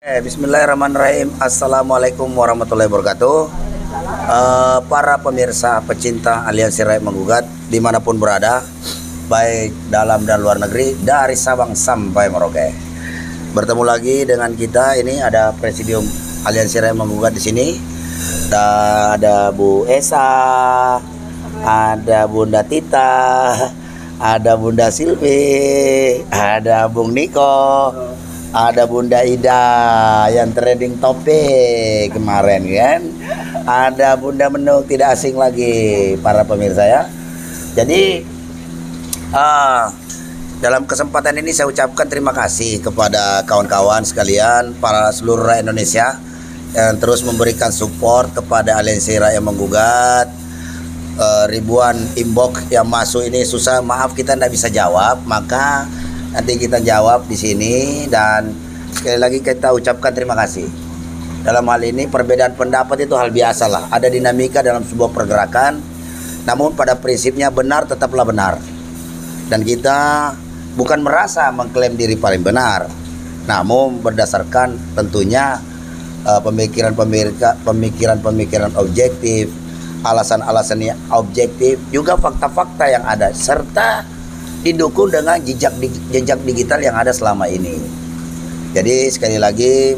Bismillahirrahmanirrahim. Assalamualaikum warahmatullahi wabarakatuh. Para pemirsa pecinta Aliansi Rakyat Menggugat dimanapun berada, baik dalam dan luar negeri, dari Sabang sampai Merauke. Bertemu lagi dengan kita. Ini ada Presidium Aliansi Rakyat Menggugat di sini. Ada Bu Esa, ada Bunda Tita, ada Bunda Silvi, ada Bung Niko, ada Bunda Ida yang trending topik kemarin kan. Ada Bunda Menuk, tidak asing lagi para pemirsa ya. Jadi dalam kesempatan ini saya ucapkan terima kasih kepada kawan-kawan sekalian, para seluruh rakyat Indonesia yang terus memberikan support kepada Aliansi Rakyat Menggugat. Ribuan inbox yang masuk ini susah, maaf kita tidak bisa jawab, maka nanti kita jawab di sini. Dan sekali lagi kita ucapkan terima kasih. Dalam hal ini perbedaan pendapat itu hal biasa lah, ada dinamika dalam sebuah pergerakan. Namun pada prinsipnya benar tetaplah benar. Dan kita bukan merasa mengklaim diri paling benar, namun berdasarkan tentunya pemikiran-pemikiran objektif, alasan-alasan yang objektif, juga fakta-fakta yang ada, serta didukung dengan jejak digital yang ada selama ini. Jadi sekali lagi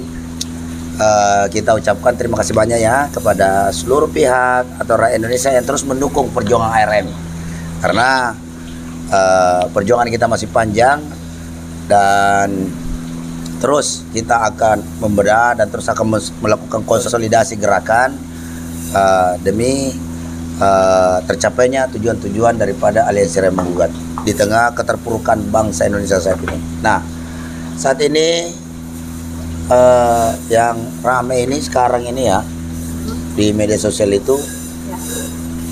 kita ucapkan terima kasih banyak ya kepada seluruh pihak atau rakyat Indonesia yang terus mendukung perjuangan ARM, karena perjuangan kita masih panjang dan terus kita akan membedah dan terus akan melakukan konsolidasi gerakan demi tercapainya tujuan-tujuan daripada Aliansi Rakyat Menggugat di tengah keterpurukan bangsa Indonesia saat ini. Nah, saat ini yang ramai ini sekarang ini ya di media sosial itu,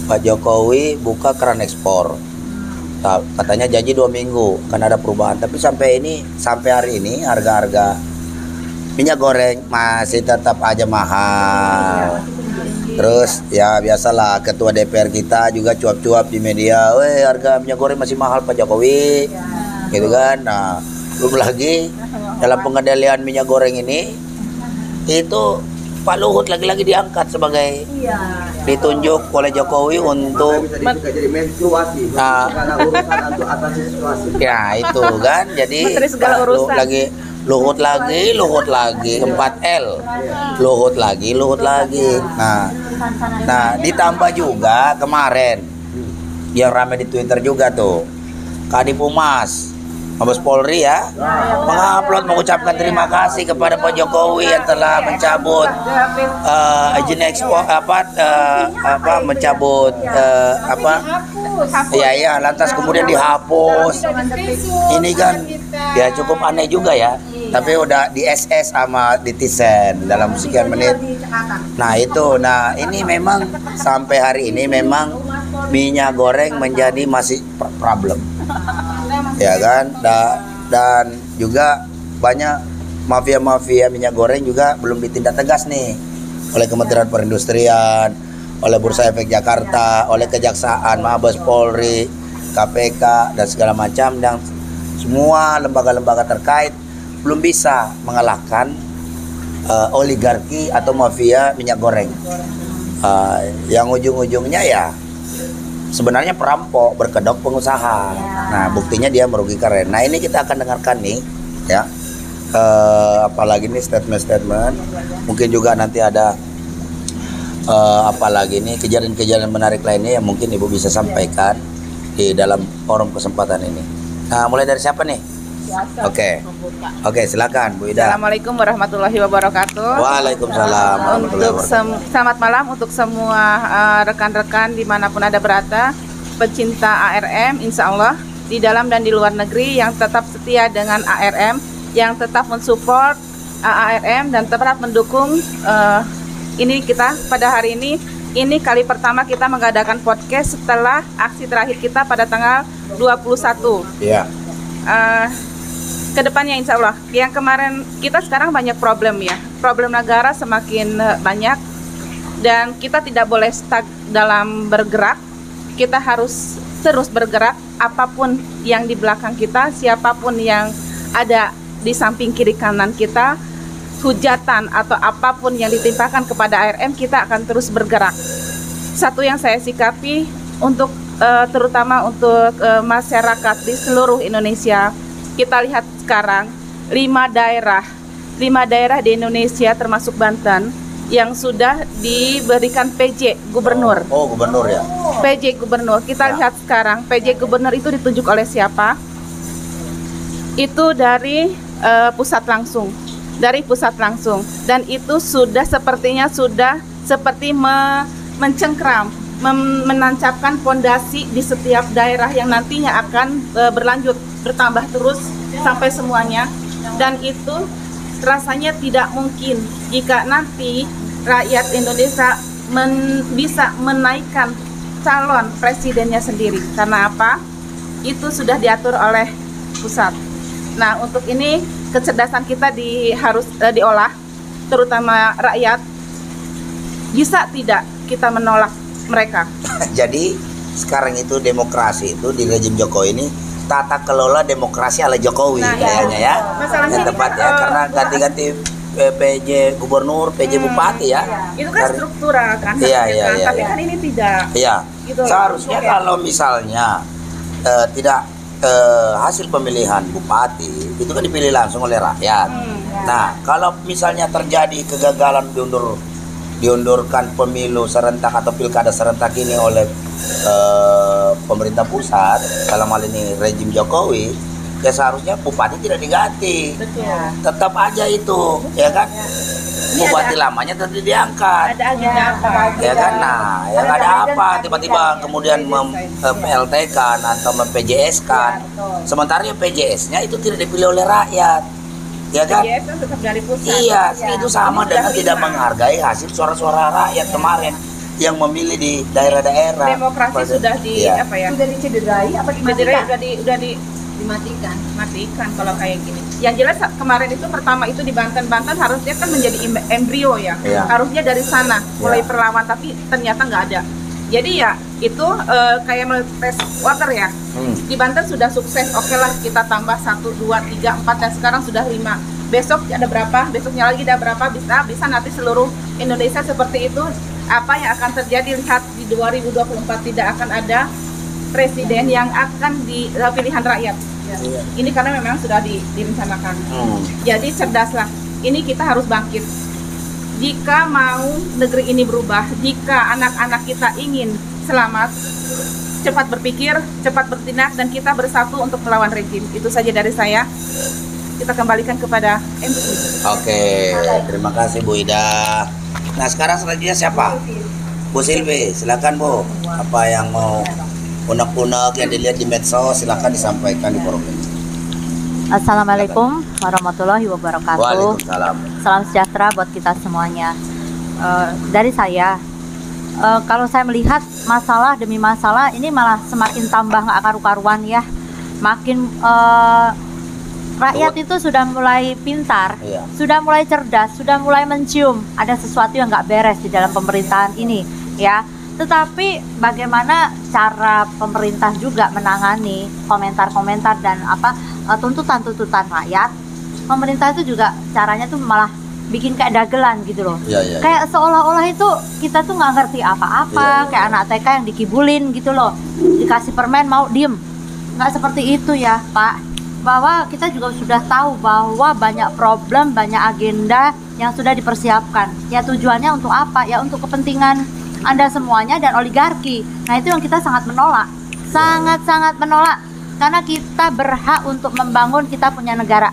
Pak Jokowi buka keran ekspor. Katanya janji 2 minggu kan ada perubahan, tapi sampai hari ini harga-harga minyak goreng masih tetap aja mahal. Terus ya biasalah ketua DPR kita juga cuap-cuap di media, "Weh, harga minyak goreng masih mahal Pak Jokowi." Gitu kan. Nah, belum lagi dalam pengendalian minyak goreng ini itu Pak Luhut lagi-lagi diangkat sebagai ditunjuk oleh Jokowi untuk ya itu kan. Jadi Luhut lagi 4L, Luhut lagi. Nah ditambah juga kemarin yang ramai di Twitter juga tuh, Kadif Humas Mabes Polri ya mengupload mengucapkan terima kasih kepada Pak Jokowi yang telah mencabut izin ekspor lantas kemudian dihapus. Ini kan ya cukup aneh juga ya, tapi udah di SS sama netizen dalam sekian menit. Nah ini memang sampai hari ini memang minyak goreng menjadi masih problem ya kan. Dan juga banyak mafia minyak goreng juga belum ditindak tegas nih oleh Kementerian Perindustrian, oleh Bursa Efek Jakarta, oleh Kejaksaan, Mabes Polri, KPK dan segala macam, dan semua lembaga-lembaga terkait belum bisa mengalahkan oligarki atau mafia minyak goreng yang ujung-ujungnya ya sebenarnya perampok berkedok pengusaha. Nah buktinya dia merugikan. Nah ini kita akan dengarkan nih ya, apalagi nih statement-statement, mungkin juga nanti ada apalagi nih kejadian-kejadian menarik lainnya yang mungkin Ibu bisa sampaikan di dalam forum kesempatan ini. Nah mulai dari siapa nih? Oke, silakan Bu Ida. Assalamualaikum warahmatullahi wabarakatuh. Waalaikumsalam warahmatullahi wabarakatuh. Selamat malam untuk semua rekan-rekan dimanapun ada berada, pecinta ARM, insya Allah di dalam dan di luar negeri yang tetap setia dengan ARM, yang tetap mensupport ARM dan tetap mendukung. Ini kita pada hari ini kali pertama kita mengadakan podcast setelah aksi terakhir kita pada tanggal 21. Iya. Kedepannya insya Allah, yang kemarin kita sekarang banyak problem ya, problem negara semakin banyak dan kita tidak boleh stuck dalam bergerak. Kita harus terus bergerak, apapun yang di belakang kita, siapapun yang ada di samping kiri kanan kita, hujatan atau apapun yang ditimpakan kepada ARM, kita akan terus bergerak. Satu yang saya sikapi untuk terutama untuk masyarakat di seluruh Indonesia, kita lihat sekarang 5 daerah di Indonesia termasuk Banten yang sudah diberikan PJ gubernur. Oh, gubernur ya. PJ gubernur. Kita lihat sekarang PJ gubernur itu ditunjuk oleh siapa? Itu dari pusat langsung. Dari pusat langsung. Dan itu sudah sepertinya sudah seperti mencengkram, menancapkan fondasi di setiap daerah yang nantinya akan berlanjut, bertambah terus sampai semuanya. Dan itu rasanya tidak mungkin jika nanti rakyat Indonesia bisa menaikkan calon presidennya sendiri. Karena apa? Itu sudah diatur oleh pusat. Nah, untuk ini kecerdasan kita harus diolah, terutama rakyat. Bisa tidak kita menolak mereka? Jadi sekarang itu demokrasi itu di rejim Jokowi ini tata kelola demokrasi ala Jokowi kayaknya ya. Yang tepat ya, karena ganti-ganti PJ gubernur, PJ bupati ya. Itu kan struktural kan. Iya. Tapi kan ini tidak. Iya. Gitu. Seharusnya kalau misalnya tidak hasil pemilihan bupati itu kan dipilih langsung oleh rakyat. Nah, kalau misalnya terjadi kegagalan diundurkan pemilu serentak atau pilkada serentak ini oleh pemerintah pusat, dalam hal ini rejim Jokowi, ya seharusnya bupati tidak diganti. Betul. Tetap aja itu, ya kan? Bupati lamanya tetap diangkat. Ada agenda apa? Ya kan, nah, yang ada apa tiba-tiba kemudian PLT kan atau PJS kan. Sementara PJS-nya itu tidak dipilih oleh rakyat. Ya kan? PJS kan tetap dari pusat. Iya, itu sama dengan tidak menghargai hasil suara-suara rakyat kemarin yang memilih di daerah-daerah. Demokrasi sudah apa ya? Sudah dicederai apa Dimatikan. Matikan kalau kayak gini. Yang jelas kemarin itu pertama itu di Banten harusnya kan menjadi embrio ya. Iya. Harusnya dari sana mulai Iya. perlawan, tapi ternyata nggak ada. Jadi ya itu kayak tes water ya. Di Banten sudah sukses, oke lah kita tambah 1, 2, 3, 4 dan sekarang sudah 5. Besok ada berapa? Besoknya lagi ada berapa? Bisa nanti seluruh Indonesia seperti itu. Apa yang akan terjadi? Lihat di 2024 tidak akan ada presiden yang akan pilihan rakyat. Iya. Ini karena memang sudah direncanakan. Jadi cerdaslah. Ini kita harus bangkit. Jika mau negeri ini berubah, jika anak-anak kita ingin selamat, cepat berpikir, cepat bertindak, dan kita bersatu untuk melawan rejim. Itu saja dari saya. Kita kembalikan kepada MC. Oke, terima kasih Bu Ida. Nah, sekarang selanjutnya siapa? Bu Silvi, silakan Bu. Apa yang mau unek-unek yang dilihat di medsos, silakan disampaikan di forum ini. Assalamualaikum warahmatullahi wabarakatuh. Waalaikumsalam. Salam sejahtera buat kita semuanya. Dari saya, kalau saya melihat masalah demi masalah ini malah semakin tambah nggak karu-karuan ya. Makin rakyat itu sudah mulai pintar, Iya. sudah mulai cerdas, sudah mulai mencium ada sesuatu yang nggak beres di dalam pemerintahan ini ya. Tetapi bagaimana cara pemerintah juga menangani komentar-komentar dan tuntutan-tuntutan rakyat? Pemerintah itu juga caranya tuh malah bikin kayak dagelan gitu loh. Iya. Kayak seolah-olah itu kita tuh nggak ngerti apa-apa, Iya. kayak anak TK yang dikibulin gitu loh. Dikasih permen mau diem. Nggak seperti itu ya Pak. Bahwa kita juga sudah tahu bahwa banyak problem, banyak agenda yang sudah dipersiapkan. Ya tujuannya untuk apa? Ya untuk kepentingan Anda semuanya dan oligarki. Nah itu yang kita sangat menolak. Sangat-sangat menolak. Karena kita berhak untuk membangun kita punya negara.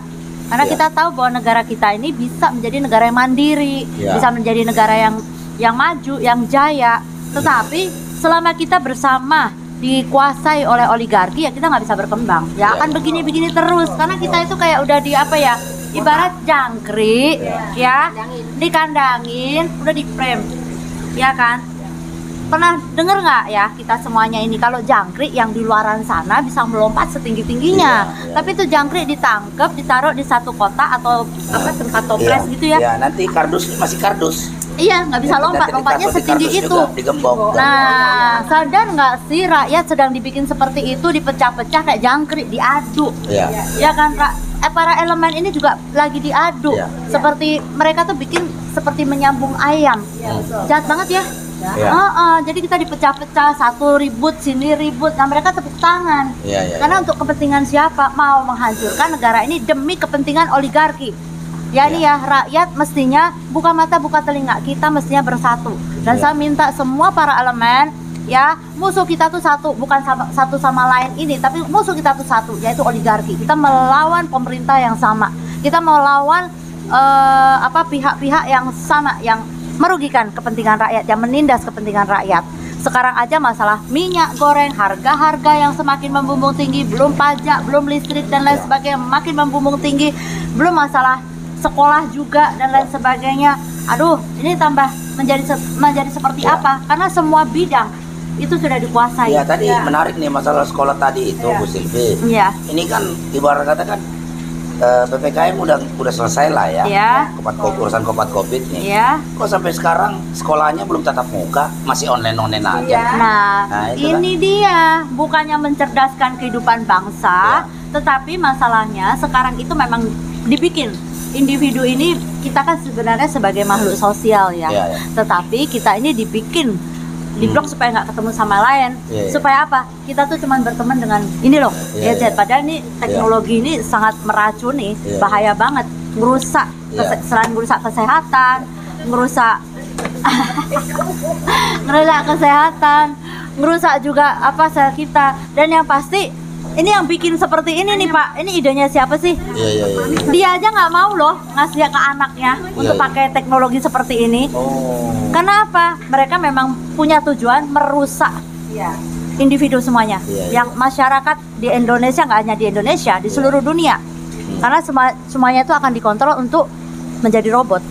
Karena kita tahu bahwa negara kita ini bisa menjadi negara yang mandiri, bisa menjadi negara yang maju, yang jaya. Tetapi selama kita bersama dikuasai oleh oligarki ya kita nggak bisa berkembang. Ya akan begini-begini terus. Karena kita itu kayak udah ibarat jangkrik ya, dikandangin, udah di frame, ya kan? Pernah dengar nggak ya kita semuanya ini kalau jangkrik yang di luaran sana bisa melompat setinggi-tingginya, tapi itu jangkrik ditangkap, ditaruh di satu kotak atau tempat toples gitu ya. Ya, nanti kardus masih kardus. Iya, nggak bisa lompat, lompatnya setinggi itu. Digembok. Nah, sadar nggak sih rakyat sedang dibikin seperti itu, dipecah-pecah kayak jangkrik, diaduk. Iya. Ya kan, Pak? para elemen ini juga lagi diadu. Iya. Seperti mereka tuh bikin seperti menyambung ayam. Jahat banget ya. Iya. Jadi kita dipecah-pecah, satu ribut sini ribut, nah mereka tepuk tangan. Iya. Karena untuk kepentingan siapa? Mau menghancurkan negara ini demi kepentingan oligarki. Ya ini ya, rakyat mestinya buka mata buka telinga, kita mestinya bersatu. Dan Iya. saya minta semua para elemen, ya, musuh kita tuh satu, bukan satu sama lain ini, tapi musuh kita tuh satu, yaitu oligarki. Kita melawan pemerintah yang sama, kita melawan pihak-pihak yang sama, yang merugikan kepentingan rakyat, yang menindas kepentingan rakyat. Sekarang aja masalah minyak goreng, harga-harga yang semakin membumbung tinggi, belum pajak, belum listrik dan lain sebagainya makin membumbung tinggi, belum masalah sekolah juga dan lain sebagainya. Aduh, ini tambah menjadi seperti Ya. apa? Karena semua bidang itu sudah dikuasai. Ya tadi menarik nih masalah sekolah tadi itu Bu Silvi. Iya. Ini kan ibarat kata kan PPKM udah selesai lah ya. Iya. Urusan Covid nih. Iya. Kok sampai sekarang sekolahnya belum tatap muka, masih online aja. Nah, itu ini dia bukannya mencerdaskan kehidupan bangsa, tetapi masalahnya sekarang itu memang dibikin individu ini, kita kan sebenarnya sebagai makhluk sosial ya. Iya, iya. Tetapi kita ini dibikin diblok supaya nggak ketemu sama lain. Iya, iya. Supaya apa? Kita tuh cuma berteman dengan ini loh, Iya, gadget. iya. Padahal ini teknologi ini sangat meracuni, Iya. bahaya banget, merusak Iya. selain merusak kesehatan, merusak merusak kesehatan, merusak juga sel kita. Dan yang pasti ini yang bikin seperti ini nih Pak, ini idenya siapa sih? Iya. Dia aja nggak mau loh ngasih ke anaknya untuk iya. pakai teknologi seperti ini. Oh. Kenapa? Mereka memang punya tujuan merusak individu semuanya. Iya. Yang masyarakat di Indonesia, nggak hanya di Indonesia, di seluruh dunia. Karena semuanya itu akan dikontrol untuk menjadi robot.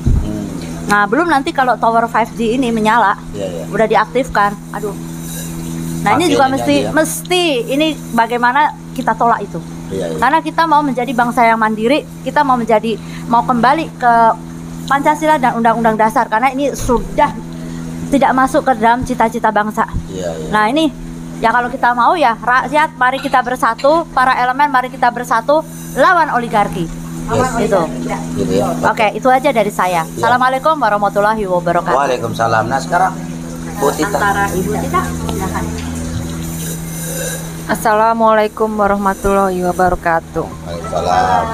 Nah, belum nanti kalau tower 5G ini menyala, Iya. udah diaktifkan. Aduh. Nah, ini Pasti juga ini jadi ya. mesti ini bagaimana kita tolak itu. Iya. Karena kita mau menjadi bangsa yang mandiri, kita mau kembali ke Pancasila dan Undang-Undang Dasar, karena ini sudah tidak masuk ke dalam cita-cita bangsa. Iya. Nah, ini ya kalau kita mau ya rakyat, mari kita bersatu, para elemen mari kita bersatu lawan oligarki. Yes. Itu. Gitu ya. Oke, itu aja dari saya. Assalamualaikum warahmatullahi wabarakatuh. Waalaikumsalam. Nah sekarang Bu Tita. Antara Ibu Tita, silakan. Assalamualaikum warahmatullahi wabarakatuh. Waalaikumsalam.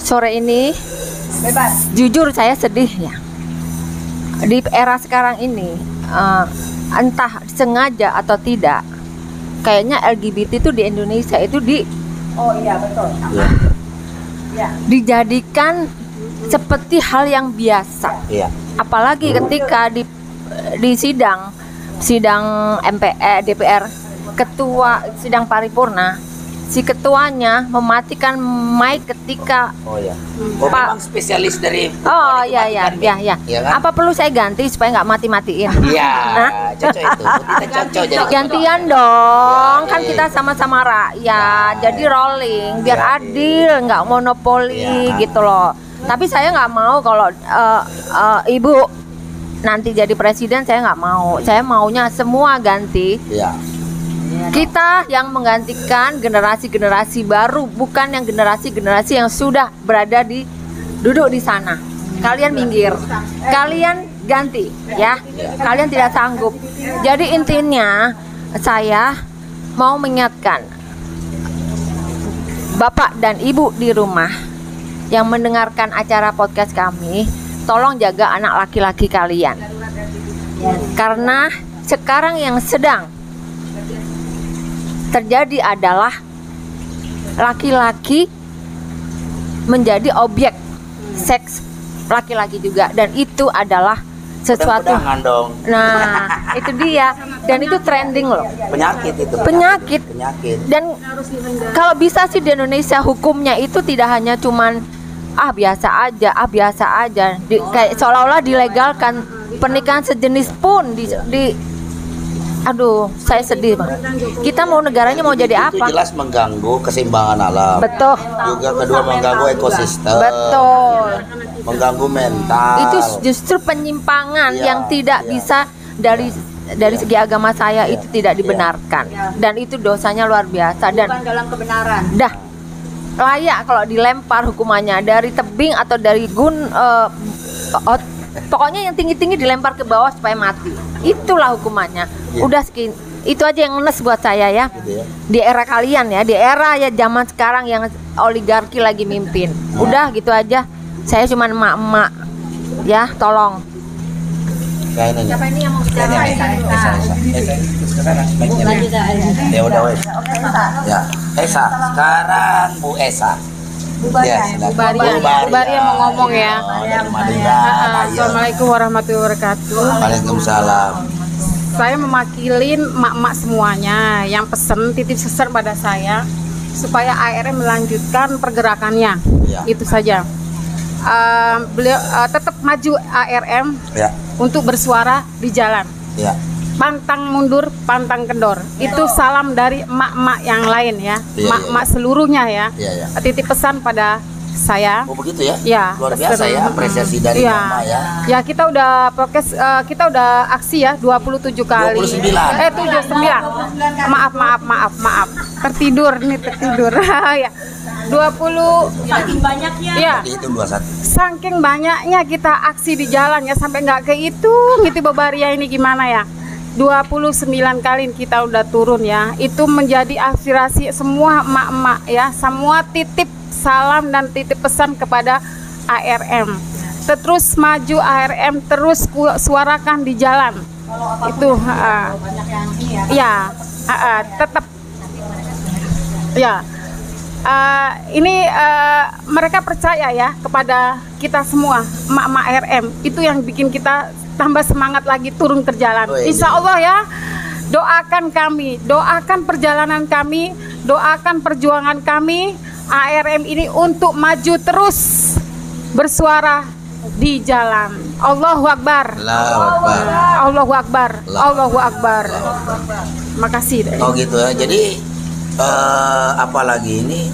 Sore ini jujur saya sedih ya. Di era sekarang ini entah sengaja atau tidak, kayaknya LGBT itu di Indonesia itu Oh iya, betul. Iya. dijadikan seperti hal yang biasa. Iya. Apalagi ketika di sidang DPR, ketua sidang paripurna, si ketuanya mematikan mic ketika Oh ya. Oh Pak. memang spesialis dari oh itu ya matikan mic. ya. Iya kan? Apa perlu saya ganti supaya nggak mati-matiin? Iya, Hah? cocok itu. Bu Tita cocok jadi. Gantian dong, Ya, kan iya. kita sama-sama rakyat, Ya, jadi rolling biar Ya, adil, nggak monopoli Ya. gitu loh. Tapi saya nggak mau kalau ibu nanti jadi presiden, saya nggak mau. Saya maunya semua ganti. Iya. Kita yang menggantikan generasi-generasi baru, bukan yang generasi-generasi yang sudah duduk di sana. Kalian minggir, kalian ganti ya. Kalian tidak sanggup. Jadi intinya saya mau mengingatkan Bapak dan Ibu di rumah yang mendengarkan acara podcast kami, tolong jaga anak laki-laki kalian. Karena sekarang yang sedang terjadi adalah laki-laki menjadi objek seks laki-laki juga, dan itu adalah sesuatu. Pedang-pedangan dong. Nah, itu dia, dan itu trending loh, Penyakit itu. penyakit. Penyakit. Dan kalau bisa sih di Indonesia hukumnya itu tidak hanya cuman biasa aja, kayak seolah-olah dilegalkan pernikahan sejenis pun aduh, saya sedih Bang. Kita mau negaranya mau jadi Itu apa? jelas mengganggu keseimbangan alam. Betul. Juga kedua mengganggu ekosistem. Betul. Mengganggu mental. Itu justru penyimpangan Iya, yang tidak iya. bisa dari segi agama saya itu tidak dibenarkan. Dan itu dosanya luar biasa, dan Bukan dalam kebenaran. dah layak kalau dilempar hukumannya dari tebing atau dari pokoknya yang tinggi-tinggi dilempar ke bawah supaya mati. Itulah hukumannya. Iya. Udah itu aja yang ngenes buat saya ya. Gitu ya. Di era kalian ya, di era ya zaman sekarang yang oligarki lagi mimpin. Udah gitu aja. Saya cuma emak-emak ya, tolong. Siapa ini yang mau bicara? Ya udah wes. Ya, Esa. Sekarang Bu Esa. Ya, Bu Baria mau ngomong ya. Dari Madura. Assalamualaikum warahmatullahi wabarakatuh. Waalaikumsalam. Saya mewakilin emak-emak semuanya yang pesen titip sesar pada saya supaya ARM melanjutkan pergerakannya. Ya. Itu saja. Beliau tetap maju ARM Ya, untuk bersuara di jalan. ya. Pantang mundur, pantang kendor. Itu salam dari emak-emak yang lain ya. Iya, Emak-emak seluruhnya ya. Iya, iya. Titip pesan pada saya. Oh begitu ya? Ya, Luar biasa ya, apresiasi dari Iya. Mama ya. Ya, kita udah prokes, kita udah aksi ya 27 kali. 29. 79. Maaf. Tertidur. Ya. 20 Banyaknya. ya. Dihitung 21. Saking banyaknya kita aksi di jalan ya sampai nggak kehitung itu Babaria ini gimana ya. 29 kali kita udah turun ya. Itu menjadi aspirasi semua emak-emak ya. Semua titip salam dan titip pesan kepada ARM. Terus maju ARM, terus suarakan di jalan. Itu Banyak yang ini ya. ya, tetap ya. Ini mereka percaya ya kepada kita semua emak-emak ARM. Itu yang bikin kita tambah semangat lagi turun ke jalan. Oh, iya. Insya Allah ya, doakan kami, doakan perjalanan kami, doakan perjuangan kami ARM ini untuk maju terus bersuara di jalan. Allahu Akbar. Allahu Akbar. Allahu Akbar. Allahu Akbar. Makasih. Oh gitu ya. Jadi apalagi ini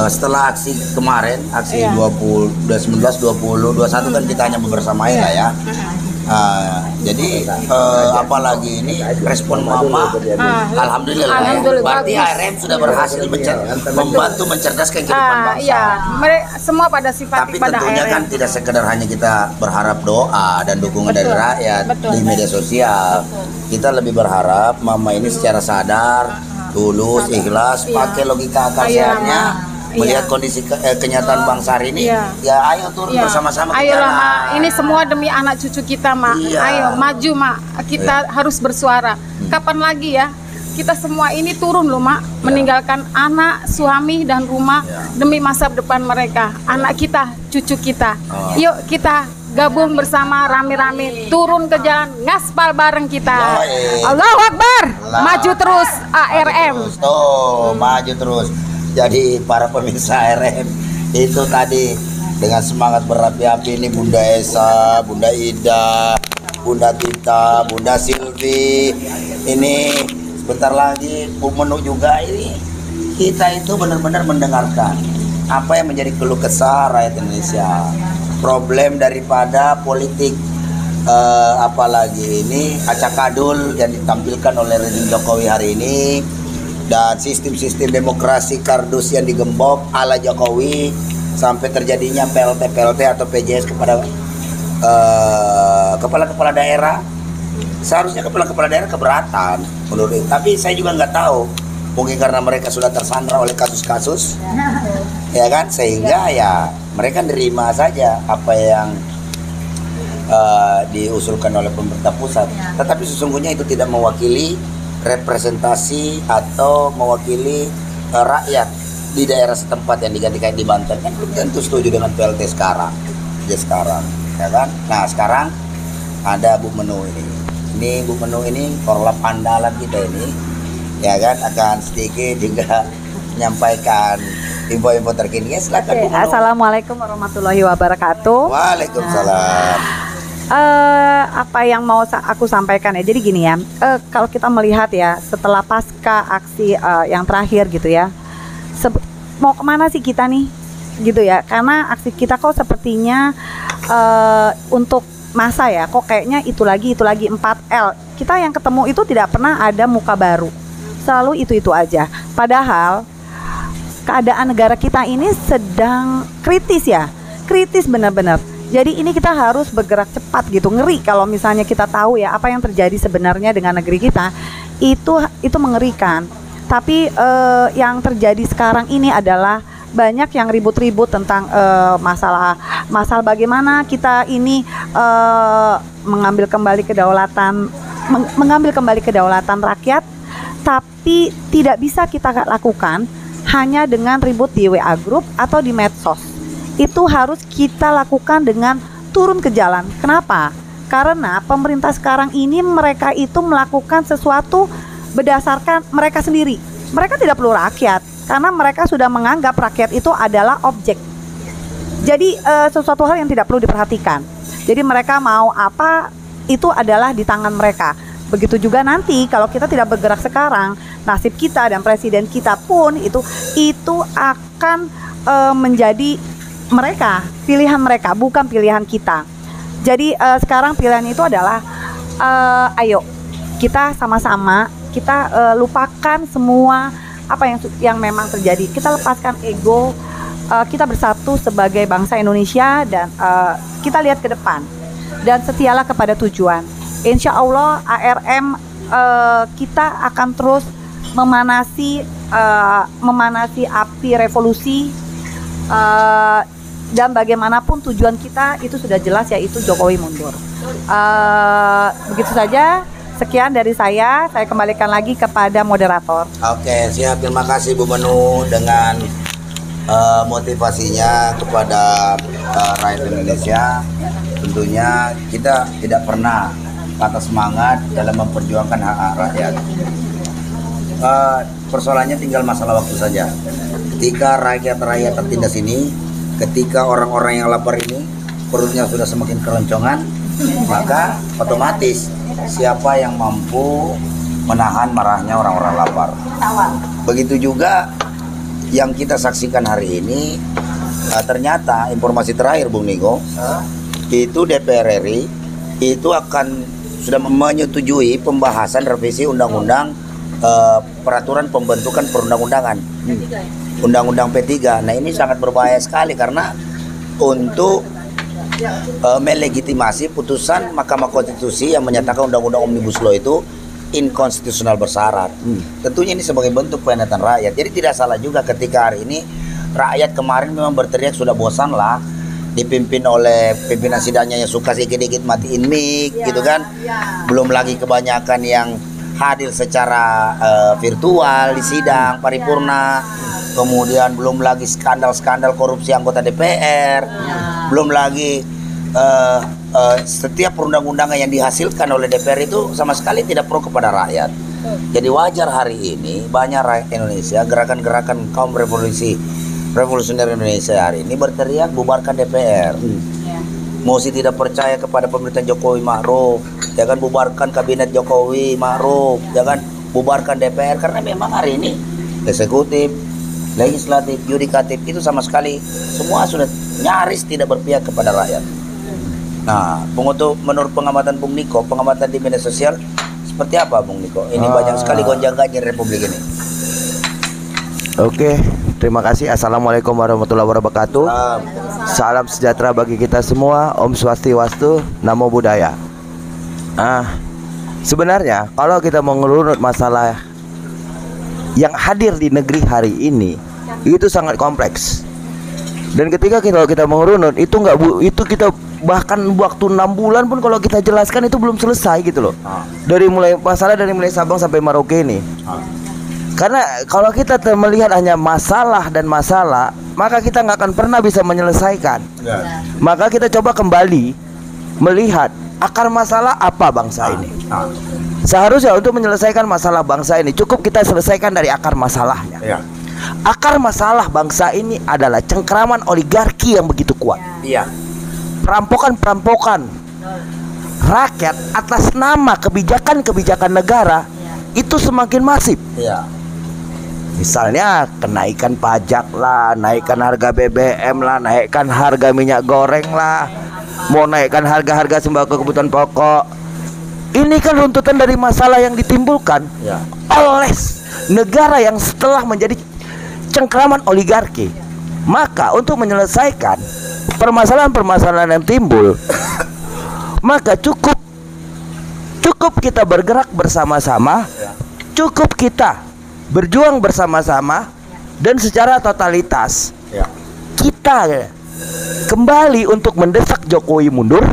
setelah aksi kemarin, aksi Iya. 20, 19, 20, 21 kan kita hanya bersamai lah ya. Jadi apalagi ini respon Mama, alhamdulillah. Alhamdulillah, Berarti bagus. ARM sudah berhasil membantu mencerdaskan kehidupan bangsa. Iya, mereka semua pada simpati Tapi pada tentunya ARM. kan tidak sekedar hanya kita berharap doa dan dukungan dari Betul, rakyat betul. di media sosial. Kita lebih berharap Mama ini secara sadar, tulus, ikhlas, Iya. pakai logika akal Iya, sehatnya, Ma. melihat Iya. kondisi kenyataan bangsa hari ini. Iya. Ya ayo turun Iya. bersama-sama ke Ayolah, jalan. Mak. Ini semua demi anak cucu kita, Mak. Iya. Ayo maju, Mak. Kita harus bersuara. Kapan lagi ya? Kita semua ini turun loh, Mak. Meninggalkan anak, suami dan rumah Iya. demi masa depan mereka. Anak kita, cucu kita. Oh. Yuk kita gabung bersama rame-rame turun ke jalan ngaspal bareng kita. Yoi. Allahu Akbar. Allah. Maju terus ARM. Maju terus. Tuh, maju terus. Jadi para pemirsa ARM itu tadi dengan semangat berapi-api ini Bunda Esa, Bunda Ida, Bunda Tita, Bunda Silvi. Ini sebentar lagi Bu Menu juga ini. Kita itu benar-benar mendengarkan apa yang menjadi keluh kesah rakyat Indonesia. Problem daripada politik apalagi ini acakadul yang ditampilkan oleh rezim Jokowi hari ini dan sistem-sistem demokrasi kardus yang digembok ala Jokowi sampai terjadinya PLT atau PJS kepada kepala-kepala daerah. Seharusnya kepala-kepala daerah keberatan menurut itu. Tapi saya juga nggak tahu, mungkin karena mereka sudah tersandra oleh kasus-kasus ya kan, sehingga ya mereka nerima saja apa yang diusulkan oleh pemerintah pusat. Tetapi sesungguhnya itu tidak mewakili representasi atau mewakili rakyat di daerah setempat yang digantikan di Banten. Kan belum tentu setuju dengan PLT sekarang ya kan. Nah sekarang ada Bu Menu ini Bu Menu ini korlap andalan kita ini ya kan, akan sedikit juga menyampaikan info-info terkini. Ya, silakan Bu Menu. Assalamualaikum warahmatullahi wabarakatuh. Waalaikumsalam. Apa yang mau aku sampaikan ya, jadi gini ya, kalau kita melihat ya setelah pasca aksi yang terakhir gitu ya, mau kemana sih kita nih gitu ya, karena aksi kita kok sepertinya untuk masa ya, kok kayaknya itu lagi 4L, kita yang ketemu itu tidak pernah ada muka baru, selalu itu aja, padahal keadaan negara kita ini sedang kritis ya, kritis benar-benar. Jadi ini kita harus bergerak cepat gitu. Ngeri kalau misalnya kita tahu ya apa yang terjadi sebenarnya dengan negeri kita, itu mengerikan. Tapi yang terjadi sekarang ini adalah banyak yang ribut-ribut tentang masalah bagaimana kita ini mengambil kembali kedaulatan rakyat, tapi tidak bisa kita lakukan hanya dengan ribut di WA group atau di medsos. Itu harus kita lakukan dengan turun ke jalan. Kenapa? Karena pemerintah sekarang ini mereka itu melakukan sesuatu berdasarkan mereka sendiri. Mereka tidak perlu rakyat karena mereka sudah menganggap rakyat itu adalah objek. Jadi sesuatu hal yang tidak perlu diperhatikan. Jadi mereka mau apa itu adalah di tangan mereka. Begitu juga nanti kalau kita tidak bergerak sekarang, nasib kita dan presiden kita pun itu akan menjadi pilihan mereka, bukan pilihan kita. Jadi sekarang pilihan itu adalah ayo kita sama-sama kita lupakan semua apa yang memang terjadi. Kita lepaskan ego, kita bersatu sebagai bangsa Indonesia dan kita lihat ke depan dan setialah kepada tujuan. Insya Allah ARM kita akan terus memanasi api revolusi, dan bagaimanapun tujuan kita itu sudah jelas, yaitu Jokowi mundur. Begitu saja. Sekian dari saya kembalikan lagi kepada moderator. Oke, siap. Terima kasih Bu Menu dengan motivasinya kepada rakyat Indonesia. Tentunya kita tidak pernah patah semangat dalam memperjuangkan hak rakyat. Persoalannya tinggal masalah waktu saja. Ketika rakyat tertindas ini, ketika orang-orang yang lapar ini perutnya sudah semakin keroncongan, maka otomatis siapa yang mampu menahan marahnya orang-orang lapar. Begitu juga yang kita saksikan hari ini. Ternyata informasi terakhir Bung Niko, itu DPR RI itu sudah menyetujui pembahasan revisi undang-undang peraturan pembentukan perundang-undangan, undang-undang P3. Nah, ini sangat berbahaya sekali karena untuk melegitimasi putusan Mahkamah Konstitusi yang menyatakan undang-undang Omnibus Law itu inkonstitusional bersyarat. Tentunya ini sebagai bentuk pengkhianatan rakyat. Jadi tidak salah juga ketika hari ini rakyat kemarin memang berteriak sudah bosan lah dipimpin oleh pimpinan sidangnya yang suka sedikit-sedikit matiin mic gitu kan. Belum lagi kebanyakan yang hadir secara virtual di sidang paripurna. Kemudian belum lagi skandal-skandal korupsi anggota DPR. Belum lagi setiap perundang-undangan yang dihasilkan oleh DPR itu sama sekali tidak pro kepada rakyat. Jadi wajar hari ini banyak rakyat Indonesia, gerakan-gerakan kaum revolusioner Indonesia hari ini berteriak bubarkan DPR. Mosi tidak percaya kepada pemerintahan Jokowi Ma'ruf, ya kan, bubarkan kabinet Jokowi Ma'ruf, ya kan, bubarkan DPR, karena memang hari ini eksekutif, legislatif, yudikatif itu sama sekali semua sudah nyaris tidak berpihak kepada rakyat. Nah, menurut pengamatan Bung Niko, pengamatan di media sosial seperti apa Bung Niko? Ini banyak sekali gonjang-ganjing Republik ini. Oke, terima kasih. Assalamualaikum warahmatullahi wabarakatuh. Salam sejahtera bagi kita semua. Om Swastiastu, Namo Buddhaya. Sebenarnya kalau kita mau ngerunut masalah yang hadir di negeri hari ini itu sangat kompleks. Dan ketika kita mengerunut itu kita bahkan waktu 6 bulan pun kalau kita jelaskan itu belum selesai gitu loh. Dari mulai Sabang sampai Merauke ini. Karena kalau kita melihat hanya masalah dan masalah, maka kita nggak akan pernah bisa menyelesaikan. Maka kita coba kembali melihat akar masalah apa bangsa ini. Seharusnya untuk menyelesaikan masalah bangsa ini cukup kita selesaikan dari akar masalahnya. Akar masalah bangsa ini adalah cengkeraman oligarki yang begitu kuat. Perampokan rakyat atas nama kebijakan-kebijakan negara itu semakin masif. Misalnya kenaikan pajak lah, naikkan harga BBM lah, naikkan harga minyak goreng lah, mau naikkan harga-harga sembako kebutuhan pokok. Ini kan runtutan dari masalah yang ditimbulkan oleh negara yang setelah menjadi cengkraman oligarki. Maka untuk menyelesaikan permasalahan-permasalahan yang timbul, maka cukup kita bergerak bersama-sama, cukup kita berjuang bersama-sama, dan secara totalitas kita kembali untuk mendesak Jokowi mundur,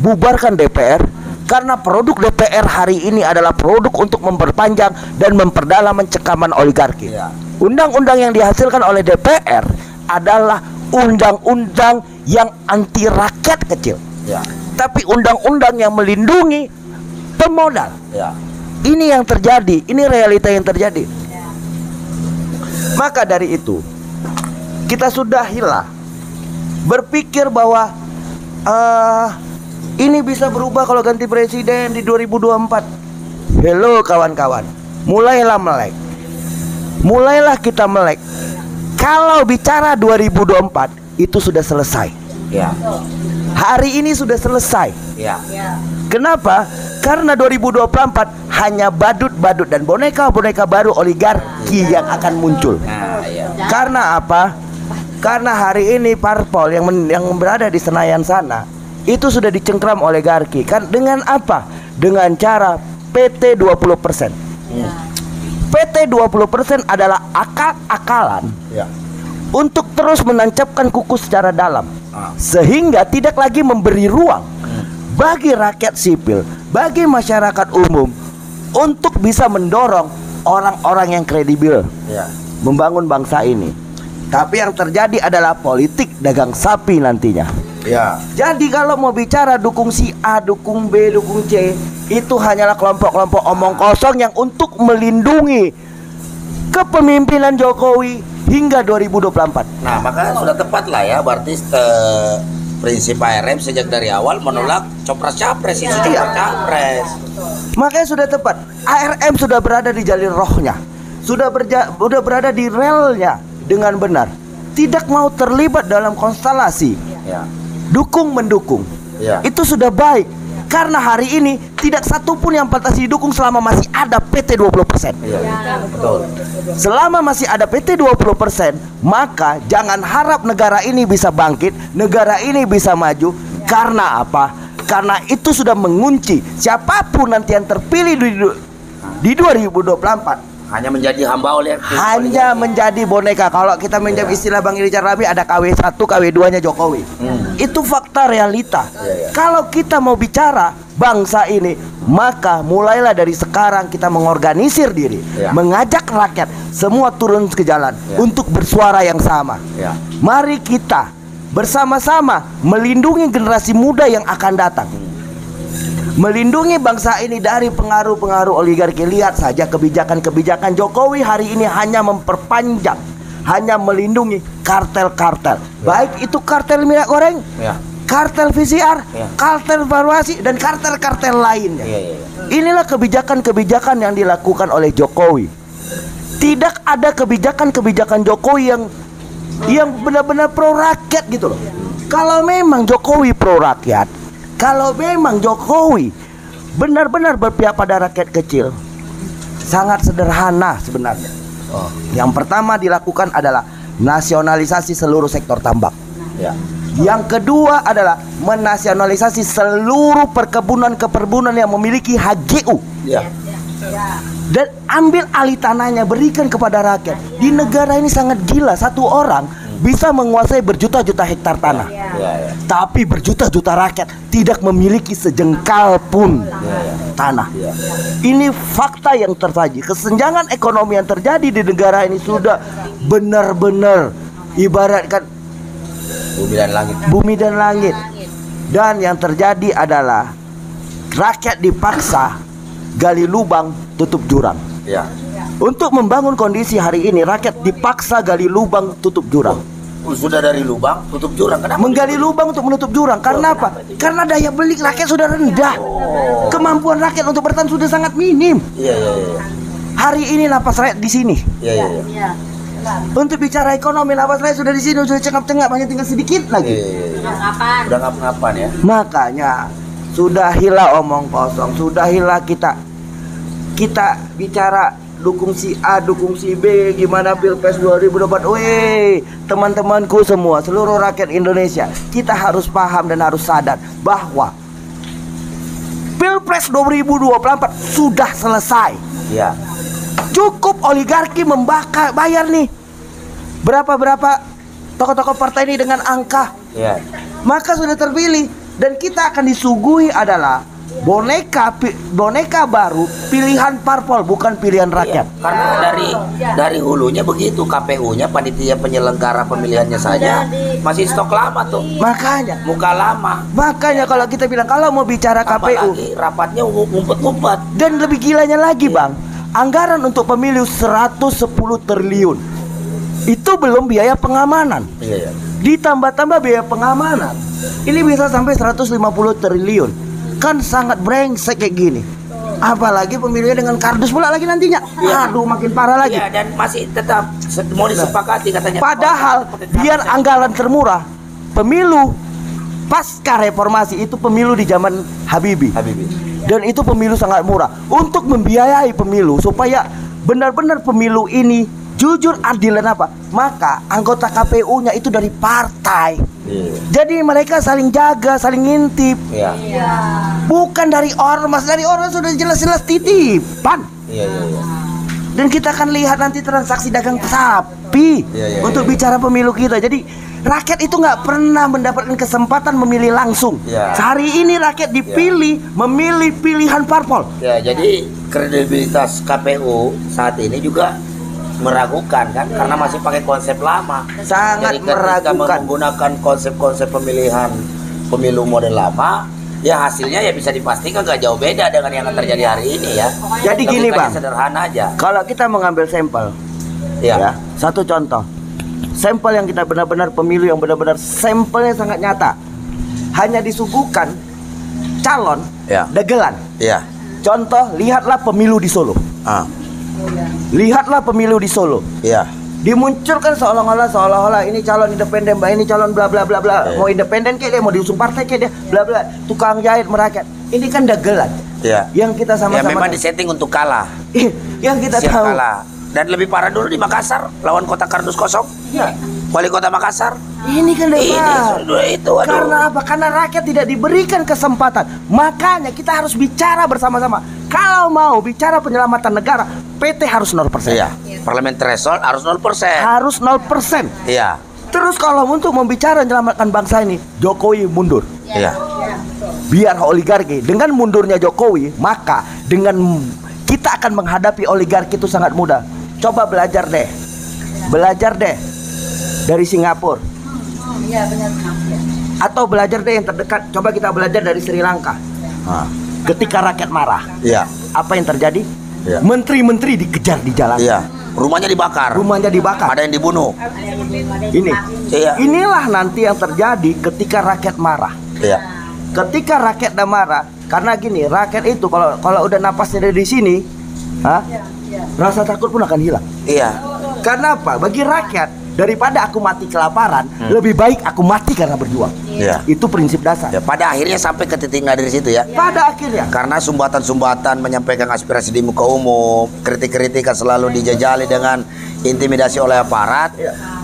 bubarkan DPR, karena produk DPR hari ini adalah produk untuk memperpanjang dan memperdalam mencengkraman oligarki. Undang-undang yang dihasilkan oleh DPR adalah undang-undang yang anti rakyat kecil, tapi undang-undang yang melindungi pemodal. Ini yang terjadi, ini realita yang terjadi. Maka dari itu kita sudahilah berpikir bahwa ini bisa berubah kalau ganti presiden di 2024. Hello kawan-kawan, mulailah melek, mulailah kita melek. Kalau bicara 2024 itu sudah selesai. Hari ini sudah selesai. Kenapa? Karena 2024 hanya badut-badut dan boneka-boneka baru oligarki yang akan muncul. Karena apa? Karena hari ini parpol yang berada di Senayan sana itu sudah dicengkram oligarki. Kan dengan apa? Dengan cara PT 20%. PT 20% adalah akal-akalan untuk terus menancapkan kuku secara dalam, sehingga tidak lagi memberi ruang bagi rakyat sipil, bagi masyarakat umum untuk bisa mendorong orang-orang yang kredibel membangun bangsa ini. Tapi yang terjadi adalah politik dagang sapi nantinya. Jadi kalau mau bicara dukung si A, dukung B, dukung C, itu hanyalah kelompok-kelompok omong kosong yang untuk melindungi kepemimpinan Jokowi hingga 2024. Nah, maka sudah tepat lah ya, berarti prinsip ARM sejak dari awal menolak copres-capres, isu copres-capres. Makanya sudah tepat. ARM sudah berada di jalur rohnya, sudah berada di relnya dengan benar. Tidak mau terlibat dalam konstelasi dukung mendukung. Itu sudah baik. Karena hari ini tidak satupun yang pantas didukung selama masih ada PT 20%. Betul. Selama masih ada PT 20%, maka jangan harap negara ini bisa bangkit, negara ini bisa maju. Karena apa? Karena itu sudah mengunci siapapun nanti yang terpilih di 2024 hanya menjadi hamba oleh hanya menjadi boneka. Kalau kita minjam istilah Bang Richard Rabi, ada KW1, KW2-nya Jokowi. Itu fakta realita. Kalau kita mau bicara bangsa ini, maka mulailah dari sekarang kita mengorganisir diri, mengajak rakyat semua turun ke jalan untuk bersuara yang sama. Mari kita bersama-sama melindungi generasi muda yang akan datang, melindungi bangsa ini dari pengaruh-pengaruh oligarki. Lihat saja kebijakan-kebijakan Jokowi hari ini hanya memperpanjang, hanya melindungi kartel-kartel. Baik itu kartel minyak goreng, kartel VCR, kartel farmasi, dan kartel-kartel lainnya. Inilah kebijakan-kebijakan yang dilakukan oleh Jokowi. Tidak ada kebijakan-kebijakan Jokowi yang benar-benar pro rakyat gitu loh. Kalau memang Jokowi pro rakyat, kalau memang Jokowi benar-benar berpihak pada rakyat kecil, sangat sederhana sebenarnya. Yang pertama dilakukan adalah nasionalisasi seluruh sektor tambak. Yang kedua adalah menasionalisasi seluruh perkebunan yang memiliki HGU. Dan ambil alih tanahnya, berikan kepada rakyat. Di negara ini sangat gila, satu orang bisa menguasai berjuta-juta hektar tanah, tapi berjuta-juta rakyat tidak memiliki sejengkal pun tanah. Ini fakta yang tersaji. Kesenjangan ekonomi yang terjadi di negara ini sudah benar-benar ibaratkan bumi dan langit. Dan yang terjadi adalah rakyat dipaksa gali lubang, tutup jurang. Untuk membangun kondisi hari ini, rakyat dipaksa gali lubang, tutup jurang. Sudah dari lubang, tutup jurang. Kenapa? Menggali lubang untuk menutup jurang. Karena apa? Karena daya beli rakyat sudah rendah. Kemampuan rakyat untuk bertahan sudah sangat minim. Hari ini napas rakyat di sini. Untuk bicara ekonomi, napas rakyat sudah di sini, sudah cengap-cengap, hanya tinggal sedikit lagi. Udah ngap-ngapan ya. Makanya sudahilah omong kosong, sudahilah kita bicara dukung si A, dukung si B, gimana Pilpres 2024. Weh, teman-temanku semua, seluruh rakyat Indonesia, kita harus paham dan harus sadar bahwa Pilpres 2024 sudah selesai. Ya. Cukup oligarki bayar nih berapa tokoh-tokoh partai ini dengan angka. Ya. Maka sudah terpilih dan kita akan disuguhi adalah boneka baru pilihan parpol, bukan pilihan rakyat. Karena dari hulunya begitu, KPU-nya panitia penyelenggara pemilihannya saja masih stok lama tuh. Makanya Muka lama. kalau kita bilang kalau mau bicara KPU, Apalagi rapatnya ngumpet-ngumpet. dan lebih gilanya lagi Bang, anggaran untuk pemilu 110 triliun. Itu belum biaya pengamanan. Iya, iya. Ditambah-tambah biaya pengamanan, ini bisa sampai 150 triliun. Kan sangat brengsek kayak gini. Apalagi pemilunya dengan kardus pula lagi nantinya. Aduh, makin parah lagi. Iya, dan masih tetap mau disepakati katanya. Padahal biar anggaran termurah, pemilu pasca reformasi itu pemilu di zaman Habibie. Dan itu pemilu sangat murah untuk membiayai pemilu supaya benar-benar pemilu ini jujur, adil dan apa. Maka anggota KPU-nya itu dari partai. Jadi mereka saling jaga, saling ngintip. Iya. Bukan dari ormas. Dari ormas sudah jelas-jelas titipan. Iya. Dan kita akan lihat nanti transaksi dagang sapi untuk bicara pemilu kita. Jadi rakyat itu nggak pernah mendapatkan kesempatan memilih langsung. Hari ini rakyat dipilih memilih pilihan parpol. Ya, jadi kredibilitas KPU saat ini juga meragukan kan, karena masih pakai konsep lama. Sangat jadi ketika meragukan. menggunakan konsep-konsep pemilihan pemilu model lama, ya hasilnya ya bisa dipastikan gak jauh beda dengan yang terjadi hari ini ya. Jadi gini Logikanya Bang, sederhana aja. kalau kita mengambil sampel, ya, satu contoh, sampel yang kita benar-benar pemilu yang benar-benar sampelnya sangat nyata, hanya disuguhkan calon dagelan. Iya. Contoh, lihatlah pemilu di Solo. Lihatlah pemilu di Solo. Iya. Dimunculkan seolah-olah ini calon independen, ini calon bla bla bla bla. Mau independen kayak dia, mau diusung partai kayak dia, bla bla. Tukang jahit merakyat. Ini kan dagelan. Iya. Yang kita Ya sama-sama memang disetting untuk kalah. yang kita Siap tahu. kalah. Dan lebih parah dulu di Makassar lawan kota kardus kosong. Ya. Wali kota Makassar. Ini kan Itu aduh. Karena apa? Karena rakyat tidak diberikan kesempatan. Makanya kita harus bicara bersama-sama. Kalau mau bicara penyelamatan negara, PT harus 0%. Iya. Parlemen threshold harus 0%. Harus 0%. Iya. Terus kalau untuk membicara menyelamatkan bangsa ini, Jokowi mundur. Iya. Biar oligarki. Dengan mundurnya Jokowi, maka dengan kita akan menghadapi oligarki itu sangat mudah. Coba belajar deh. Dari Singapura. Atau belajar deh yang terdekat. Coba kita belajar dari Sri Lanka. Ketika rakyat marah, apa yang terjadi? Menteri-menteri dikejar di jalan. Rumahnya dibakar. Ada yang dibunuh. Inilah nanti yang terjadi ketika rakyat marah. Ketika rakyat udah marah, karena gini, rakyat itu kalau udah napasnya dari sini, rasa takut pun akan hilang. Karena apa? Bagi rakyat, daripada aku mati kelaparan, lebih baik aku mati karena berjuang. Itu prinsip dasar. Pada akhirnya sampai ke titik nadir situ ya. Pada akhirnya. Karena sumbatan-sumbatan menyampaikan aspirasi di muka umum, kritik-kritikan selalu dijajali dengan intimidasi oleh aparat.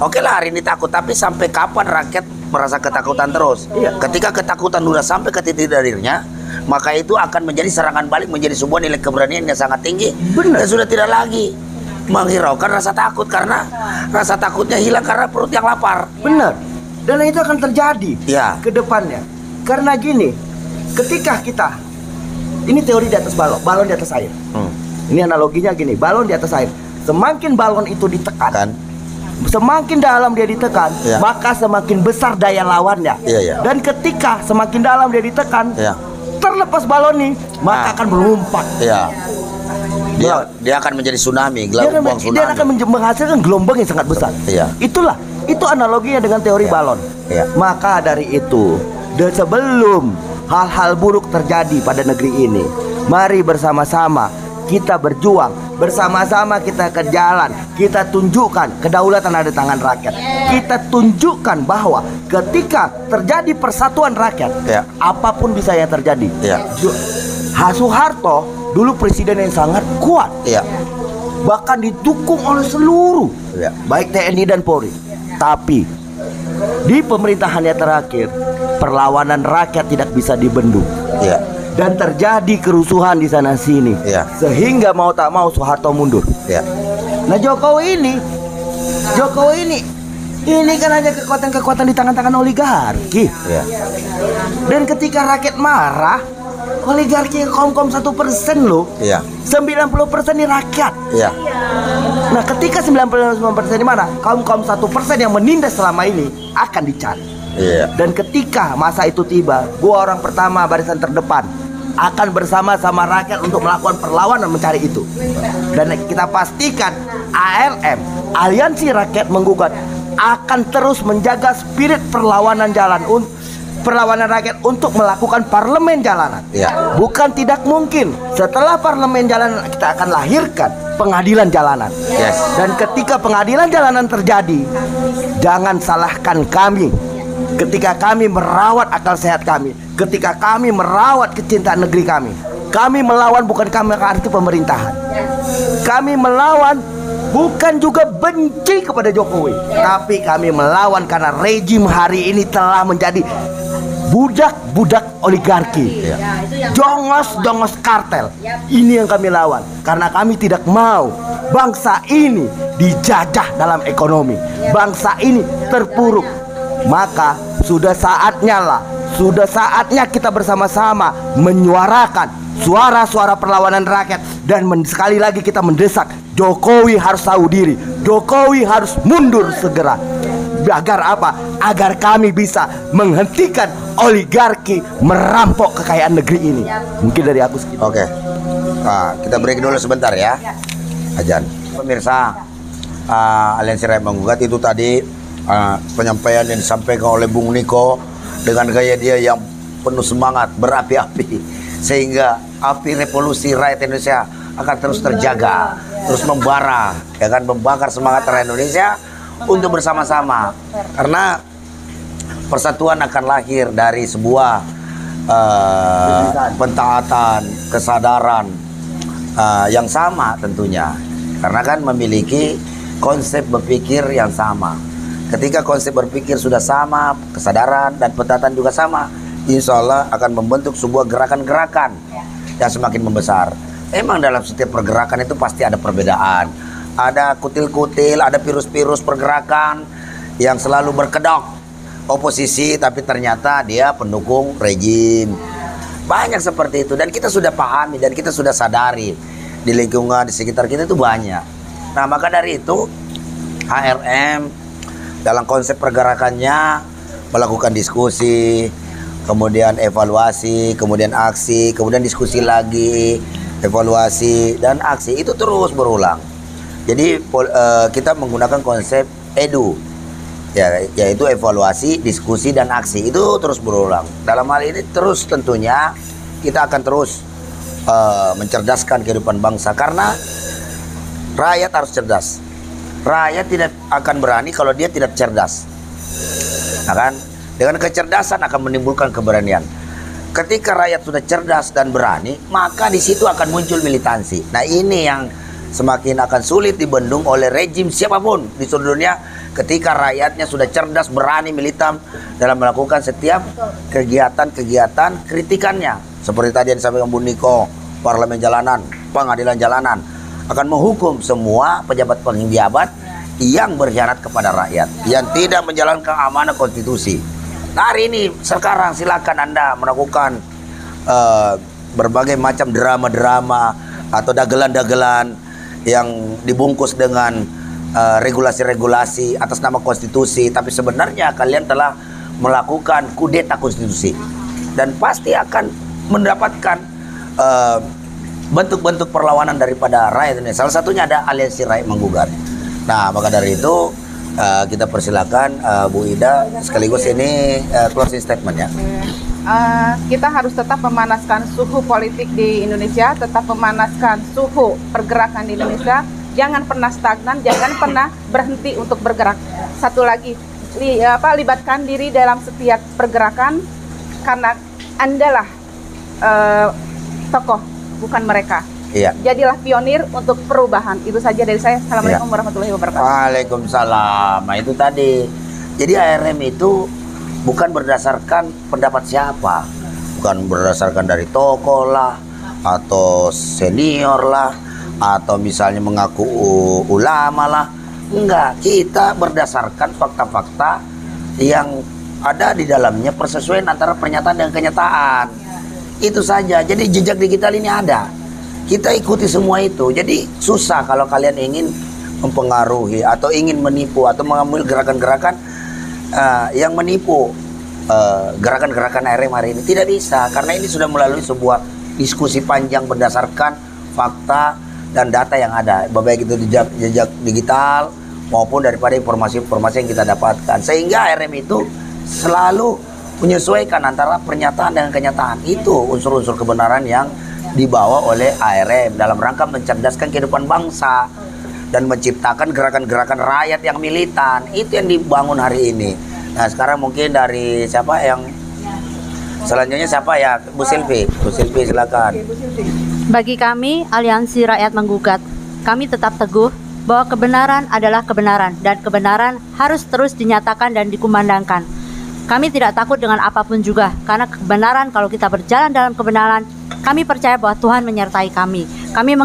Oke lah, hari ini takut, tapi sampai kapan rakyat merasa ketakutan terus? Ketika ketakutan sudah sampai ke titik nadirnya, maka itu akan menjadi serangan balik, menjadi sebuah nilai keberanian yang sangat tinggi. Dan sudah tidak lagi menghiraukan rasa takut, karena rasa takutnya hilang karena perut yang lapar. Benar. Dan itu akan terjadi ke depannya. Karena gini, ketika kita, ini teori di atas balon di atas air. Ini analoginya gini, balon di atas air. Semakin balon itu ditekan, semakin dalam dia ditekan, maka semakin besar daya lawannya. Dan ketika semakin dalam dia ditekan, terlepas balon nih, maka akan melompat. Dia akan menjadi tsunami, gelombang tsunami. Dia akan menghasilkan gelombang yang sangat besar. Itu analoginya dengan teori balon. Maka dari itu, dan sebelum hal-hal buruk terjadi pada negeri ini, mari bersama-sama kita berjuang, bersama-sama kita ke jalan, kita tunjukkan kedaulatan ada di tangan rakyat. Kita tunjukkan bahwa ketika terjadi persatuan rakyat, apapun bisa yang terjadi. Soeharto dulu presiden yang sangat kuat. bahkan didukung oleh seluruh baik TNI dan Polri. Tapi di pemerintahannya terakhir, perlawanan rakyat tidak bisa dibendung. Dan terjadi kerusuhan di sana sini. Sehingga mau tak mau Soeharto mundur. Nah Jokowi ini kan hanya kekuatan-kekuatan di tangan-tangan oligarki. Dan ketika rakyat marah, oligarki kaum 1% loh. 90% ini rakyat. Nah ketika 99% di mana? Kaum 1% yang menindas selama ini akan dicari. Dan ketika masa itu tiba, gua orang pertama barisan terdepan akan bersama-sama rakyat untuk melakukan perlawanan mencari itu. Dan kita pastikan ARM, Aliansi Rakyat Menggugat, akan terus menjaga spirit perlawanan rakyat untuk melakukan parlemen jalanan. Bukan tidak mungkin setelah parlemen jalanan kita akan lahirkan pengadilan jalanan. Dan ketika pengadilan jalanan terjadi, jangan salahkan kami. Ketika kami merawat akal sehat kami, ketika kami merawat kecintaan negeri kami melawan bukan kami arti pemerintahan. Kami melawan bukan juga benci kepada Jokowi, tapi kami melawan karena rejim hari ini telah menjadi budak-budak oligarki, jongos-jongos kartel. Ini yang kami lawan karena kami tidak mau bangsa ini dijajah dalam ekonomi, bangsa ini terpuruk. Maka sudah saatnya kita bersama-sama menyuarakan suara-suara perlawanan rakyat. Dan sekali lagi kita mendesak Jokowi harus tahu diri, Jokowi harus mundur segera. Agar apa? Agar kami bisa menghentikan oligarki merampok kekayaan negeri ini. Mungkin dari aku segitu. Oke. Nah, kita break dulu sebentar ya. Ajan. Pemirsa, Aliansi Rakyat Menggugat itu tadi penyampaian yang disampaikan oleh Bung Niko dengan gaya dia yang penuh semangat, berapi-api, sehingga api revolusi rakyat Indonesia akan terus terjaga, terus membara, ya kan, membakar semangat rakyat Indonesia untuk bersama-sama. Karena persatuan akan lahir dari sebuah pentaatan, kesadaran yang sama tentunya. Karena kan memiliki konsep berpikir yang sama. Ketika konsep berpikir sudah sama, kesadaran dan pentaatan juga sama, insya Allah akan membentuk sebuah gerakan-gerakan yang semakin membesar. Emang dalam setiap pergerakan itu pasti ada perbedaan. Ada kutil-kutil, ada virus-virus pergerakan yang selalu berkedok oposisi, tapi ternyata dia pendukung rejim. Banyak seperti itu dan kita sudah pahami dan kita sudah sadari di lingkungan di sekitar kita itu banyak. Nah maka dari itu HRM dalam konsep pergerakannya melakukan diskusi, kemudian evaluasi, kemudian aksi, kemudian diskusi lagi, evaluasi dan aksi itu terus berulang. Jadi kita menggunakan konsep EDU, yaitu evaluasi, diskusi dan aksi itu terus berulang. Dalam hal ini terus tentunya kita akan terus mencerdaskan kehidupan bangsa karena rakyat harus cerdas. Rakyat tidak akan berani kalau dia tidak cerdas. Nah kan? Dengan kecerdasan akan menimbulkan keberanian. Ketika rakyat sudah cerdas dan berani, maka di situ akan muncul militansi. Nah ini yang semakin akan sulit dibendung oleh rejim siapapun di seluruh dunia. Ketika rakyatnya sudah cerdas, berani, militan dalam melakukan setiap kegiatan-kegiatan kritikannya. Seperti tadi yang disampaikan Bu Niko, parlemen jalanan, pengadilan jalanan akan menghukum semua pejabat-pejabat yang berkhianat kepada rakyat, yang tidak menjalankan amanah konstitusi. Nah, hari ini sekarang silakan Anda melakukan berbagai macam drama-drama atau dagelan-dagelan yang dibungkus dengan regulasi-regulasi atas nama konstitusi, tapi sebenarnya kalian telah melakukan kudeta konstitusi dan pasti akan mendapatkan bentuk-bentuk perlawanan daripada rakyat ini. Salah satunya ada Aliansi Rakyat Menggugat. Nah, maka dari itu kita persilakan Bu Ida sekaligus ini closing statement ya. Kita harus tetap memanaskan suhu politik di Indonesia, tetap memanaskan suhu pergerakan di Indonesia. Jangan pernah stagnan, jangan pernah berhenti untuk bergerak. Satu lagi, libatkan diri dalam setiap pergerakan karena Andalah tokoh, bukan mereka. Iya. Jadilah pionir untuk perubahan. Itu saja dari saya. Assalamualaikum warahmatullahi wabarakatuh. Waalaikumsalam. Nah itu tadi. Jadi ARM itu bukan berdasarkan pendapat siapa, bukan berdasarkan dari tokoh lah, atau senior lah, atau misalnya mengaku ulama lah. Enggak, kita berdasarkan fakta-fakta yang ada di dalamnya, persesuaian antara pernyataan dan kenyataan. Itu saja. Jadi jejak digital ini ada. Kita ikuti semua itu. Jadi susah kalau kalian ingin mempengaruhi atau ingin menipu atau mengambil gerakan-gerakan yang menipu gerakan-gerakan ARM hari ini. Tidak bisa, karena ini sudah melalui sebuah diskusi panjang berdasarkan fakta dan data yang ada, baik itu jejak digital maupun daripada informasi-informasi yang kita dapatkan. Sehingga ARM itu selalu menyesuaikan antara pernyataan dengan kenyataan. Itu unsur-unsur kebenaran yang dibawa oleh ARM dalam rangka mencerdaskan kehidupan bangsa dan menciptakan gerakan-gerakan rakyat yang militan. Itu yang dibangun hari ini. Nah sekarang mungkin dari siapa yang selanjutnya, siapa ya? Bu Silvi silakan. Bagi kami, Aliansi Rakyat Menggugat, kami tetap teguh bahwa kebenaran adalah kebenaran dan kebenaran harus terus dinyatakan dan dikumandangkan. Kami tidak takut dengan apapun juga, karena kebenaran, kalau kita berjalan dalam kebenaran, kami percaya bahwa Tuhan menyertai kami. Kami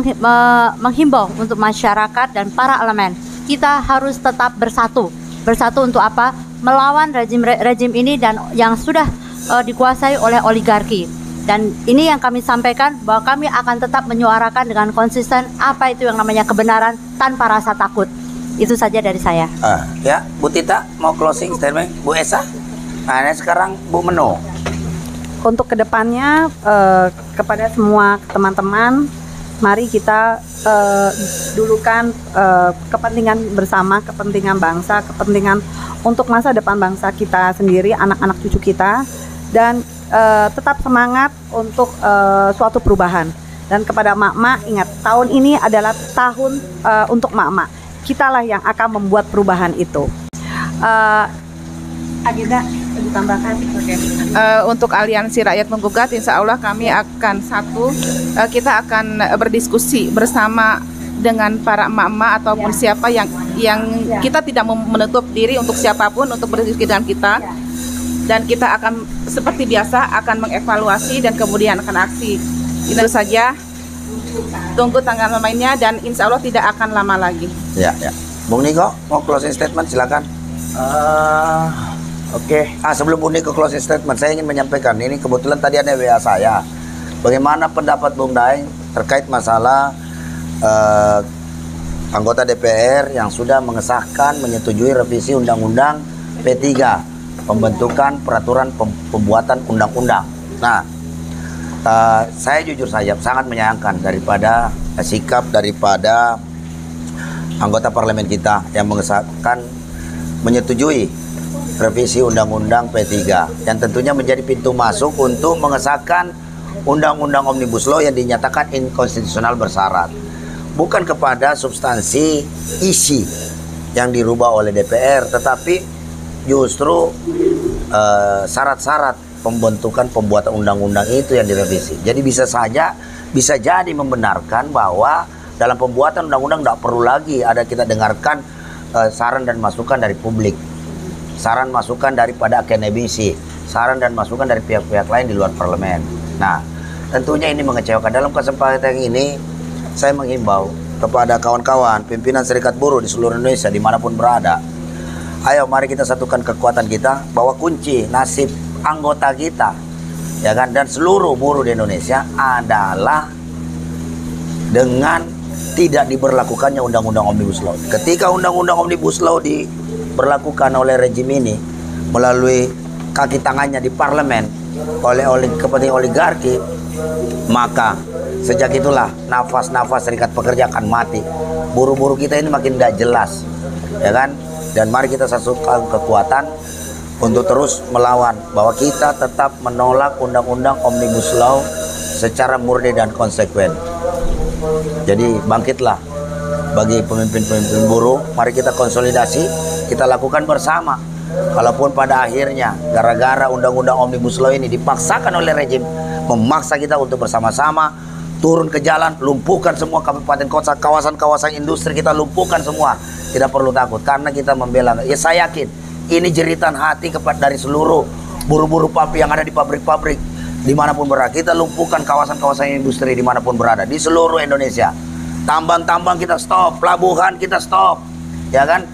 menghimbau untuk masyarakat dan para elemen, kita harus tetap bersatu. Bersatu untuk apa? Melawan rejim ini dan yang sudah dikuasai oleh oligarki. Dan ini yang kami sampaikan, bahwa kami akan tetap menyuarakan dengan konsisten apa itu yang namanya kebenaran tanpa rasa takut. Itu saja dari saya. Ya, Bu Tita mau closing statement, Bu Esa. Nah, ini sekarang Bu Meno. Untuk kedepannya kepada semua teman-teman, mari kita dulukan kepentingan bersama, kepentingan bangsa, kepentingan untuk masa depan bangsa kita sendiri, anak-anak cucu kita, dan tetap semangat untuk suatu perubahan. Dan kepada mak-mak, ingat, tahun ini adalah tahun untuk mak-mak. Kitalah yang akan membuat perubahan itu. Agenda ditambahkan. Untuk Aliansi Rakyat Menggugat, insya Allah kami akan kita akan berdiskusi bersama dengan para emak-emak ataupun siapa yang kita tidak menutup diri untuk siapapun untuk berdiskusi dengan kita, dan kita akan seperti biasa akan mengevaluasi dan kemudian akan aksi. Itu saja. Tunggu tanggal mainnya dan insya Allah tidak akan lama lagi. Ya. Bung Niko mau closing statement, silakan. Oke. Sebelum Bu Niko closing statement, saya ingin menyampaikan, ini kebetulan tadi ada WA saya. Bagaimana pendapat Bung Daeng terkait masalah anggota DPR yang sudah mengesahkan, menyetujui revisi Undang-Undang P3, pembentukan peraturan pembuatan undang-undang. Nah, saya jujur saja sangat menyayangkan daripada sikap daripada anggota parlemen kita yang mengesahkan, menyetujui revisi Undang-Undang P3 yang tentunya menjadi pintu masuk untuk mengesahkan Undang-Undang Omnibus Law yang dinyatakan inkonstitusional bersyarat, bukan kepada substansi isi yang dirubah oleh DPR, tetapi justru syarat-syarat pembentukan pembuatan undang-undang itu yang direvisi. Jadi bisa jadi membenarkan bahwa dalam pembuatan undang-undang tidak perlu lagi kita dengarkan saran dan masukan dari publik, saran masukan daripada akademisi, saran dan masukan dari pihak-pihak lain di luar parlemen. Nah, tentunya ini mengecewakan. Dalam kesempatan ini saya menghimbau kepada kawan-kawan pimpinan serikat buruh di seluruh Indonesia dimanapun berada, ayo mari kita satukan kekuatan kita, bahwa kunci nasib anggota kita, ya kan, dan seluruh buruh di Indonesia adalah dengan tidak diberlakukannya Undang-Undang Omnibus Law. Ketika Undang-Undang Omnibus Law diberlakukan oleh rejim ini melalui kaki tangannya di parlemen oleh kepentingan oligarki, maka sejak itulah nafas-nafas serikat pekerja akan mati. Buruh-buruh kita ini makin tidak jelas, ya kan? Dan mari kita satukan kekuatan untuk terus melawan, bahwa kita tetap menolak Undang-Undang Omnibus Law secara murni dan konsekuen. Jadi bangkitlah bagi pemimpin-pemimpin buruh, mari kita konsolidasi, kita lakukan bersama. Kalaupun pada akhirnya gara-gara Undang-Undang Omnibus Law ini dipaksakan oleh rejim, memaksa kita untuk bersama-sama turun ke jalan, lumpuhkan semua kabupaten kota, kawasan-kawasan industri kita lumpuhkan semua. Tidak perlu takut karena kita membela. Ya saya yakin ini jeritan hati kepada dari seluruh buruh-buruh yang ada di pabrik-pabrik dimanapun berada. Kita lumpuhkan kawasan-kawasan industri dimanapun berada di seluruh Indonesia. Tambang-tambang kita stop, pelabuhan kita stop, ya kan?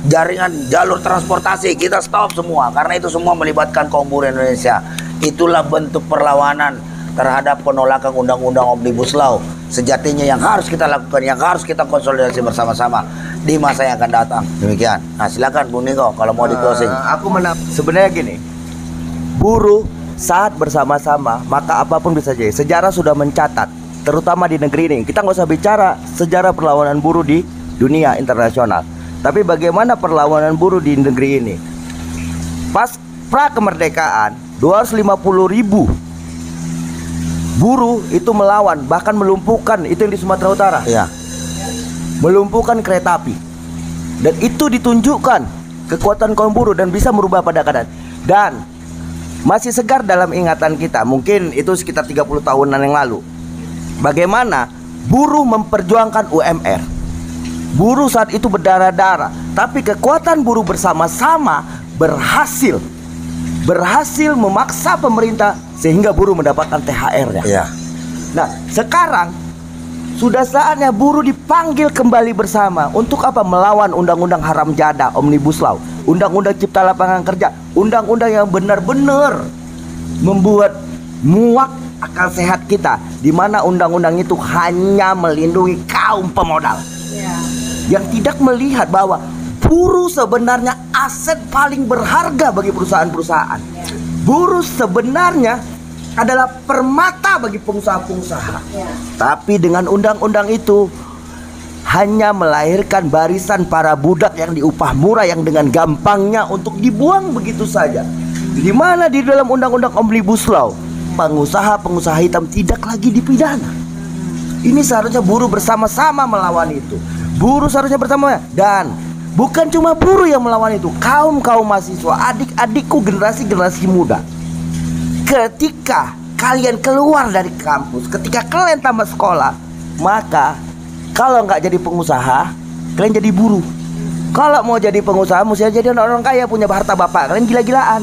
Jaringan jalur transportasi kita stop semua karena itu semua melibatkan kaum buruh Indonesia. Itulah bentuk perlawanan terhadap penolakan undang-undang Omnibus Law sejatinya yang harus kita lakukan, yang harus kita konsolidasi bersama-sama di masa yang akan datang. Demikian. Nah, silakan Bung Niko kalau mau di closing. Sebenarnya gini, buruh saat bersama-sama maka apapun bisa jadi. Sejarah sudah mencatat, terutama di negeri ini. Kita nggak usah bicara sejarah perlawanan buruh di dunia internasional, tapi bagaimana perlawanan buruh di negeri ini. Pas pra kemerdekaan 250.000 buruh itu melawan, bahkan melumpuhkan, itu yang di Sumatera Utara. Ya. Melumpuhkan kereta api. Dan itu ditunjukkan kekuatan kaum buruh dan bisa merubah pada keadaan. Dan masih segar dalam ingatan kita, mungkin itu sekitar 30 tahunan yang lalu. Bagaimana buruh memperjuangkan UMR. Buruh saat itu berdarah-darah, tapi kekuatan buruh bersama-sama berhasil memaksa pemerintah sehingga buruh mendapatkan THR-nya. Ya. Nah, sekarang sudah saatnya buruh dipanggil kembali bersama. Untuk apa? Melawan undang-undang haram jada, Omnibus Law, undang-undang cipta lapangan kerja, undang-undang yang benar-benar membuat muak akal sehat kita, di mana undang-undang itu hanya melindungi kaum pemodal, yang tidak melihat bahwa buruh sebenarnya aset paling berharga bagi perusahaan-perusahaan. Buruh sebenarnya adalah permata bagi pengusaha-pengusaha. Tapi dengan undang-undang itu hanya melahirkan barisan para budak yang diupah murah yang dengan gampangnya untuk dibuang begitu saja. Di mana di dalam undang-undang Omnibus Law pengusaha-pengusaha hitam tidak lagi dipidana. Ini seharusnya buruh bersama-sama melawan itu. Buruh seharusnya bersama, dan bukan cuma buruh yang melawan itu, kaum mahasiswa, adik-adikku, generasi muda. Ketika kalian keluar dari kampus, ketika kalian tamat sekolah, maka kalau nggak jadi pengusaha, kalian jadi buruh. Kalau mau jadi pengusaha, mesti jadi orang kaya, punya harta bapak kalian gila-gilaan.